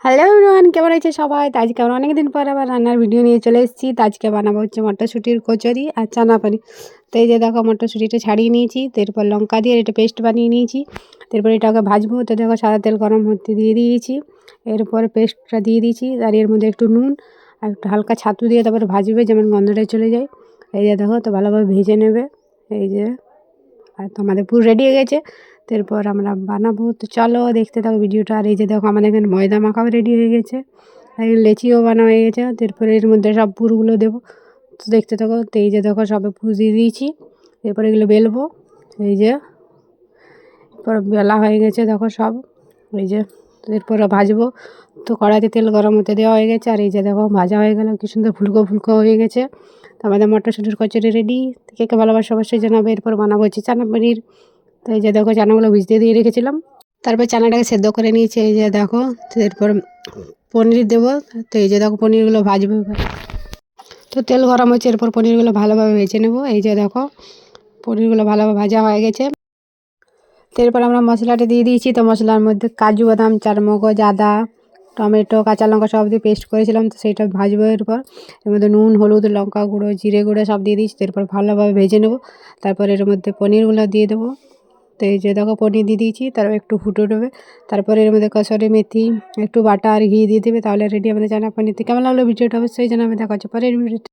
Hello everyone, কেমন আছে সবাই? তো আজকে আমরা অনেকদিন পর আবার রান্নার ভিডিও নিয়ে চলে এসেছি। তো আজকে বানাবো হচ্ছে মটরশুঁটির কচুরি আর চানা পানি। তো এই যে দেখো মটরশুঁটিটা ছাড়িয়ে নিয়েছি, তারপর লঙ্কা দিয়ে এটা পেস্ট বানিয়ে নিয়েছি। তারপর এটাকে ভাজবো। তো দেখো সাদা তেল গরম হতে দিয়ে দিয়েছি, এরপর পেস্টটা দিয়ে দিয়েছি, আর এর মধ্যে একটু নুন আর একটু হালকা ছাতু দিয়ে তারপর ভাজবে, যেমন গন্ধটা চলে যায়। এই যে দেখো, তো ভালোভাবে ভেজে নেবে। এই যে, আর তো আমাদের পুরো রেডি হয়ে গেছে। তারপর আমরা বানাবো। তো চলো দেখতে থাকো ভিডিওটা। আর এই যে দেখো আমাদের এখানে ময়দা মাখাও রেডি হয়ে গেছে, আর লেচিও বানা হয়ে গেছে। তারপরে এর মধ্যে সব পুরগুলো দেবো। তো দেখতে থাকো। তো এই যে দেখো সবে পুর দিয়ে দিয়েছি, এরপর এগুলো বেলবো। এই যে এরপর বেলা হয়ে গেছে দেখো সব। এই যে এরপরে ভাজবো। তো কড়াইতে তেল গরম হতে দেওয়া হয়ে গেছে, আর এই যে দেখো ভাজা হয়ে গেল, কি সুন্দর ফুলকো ফুলকো হয়ে গেছে। তো আমাদের মটরশুঁটির কচুরি রেডি। কে কে ভালোবাসে অবশ্যই জানাবে। এরপর বানাবো হচ্ছে চানা পনির। তো এই যে দেখো চানাগুলো ভিজিয়ে দিয়ে রেখেছিলাম, তারপর চানাটাকে সেদ্ধ করে নিয়েছি। এই যে দেখো, তো এরপর পনির দেবো। তো এই যে দেখো পনিরগুলো ভাজবো এবার। তো তেল গরম হচ্ছে, এরপর পনিরগুলো ভালোভাবে ভেজে নেবো। এই যে দেখো পনিরগুলো ভালোভাবে ভাজা হয়ে গেছে। তো এরপর আমরা মশলাটা দিয়ে দিয়েছি। তো মশলার মধ্যে কাজু বাদাম, চারমগজ, আদা, টমেটো, কাঁচা লঙ্কা সব দিয়ে পেস্ট করেছিলাম। তো সেইটা ভাজবো। এরপর এর মধ্যে নুন, হলুদ, লঙ্কা গুঁড়ো, জিরে গুঁড়ো সব দিয়ে দিয়েছি। এরপর ভালোভাবে ভেজে নেবো। তারপর এর মধ্যে পনিরগুলো দিয়ে দেবো। তো এই যে দেখো পনির দিয়ে দিয়েছি, তারপর একটু ফুটে উঠবে। তারপরে এর মধ্যে কসুরি মেথি, একটু বাটা আর ঘি দিয়ে দেবে, তাহলে রেডি আমাদের চানা পনির। তো কেমন লাগলো ভিডিওটা অবশ্যই জানাবে। দেখা হচ্ছে পরের ভিডিওতে।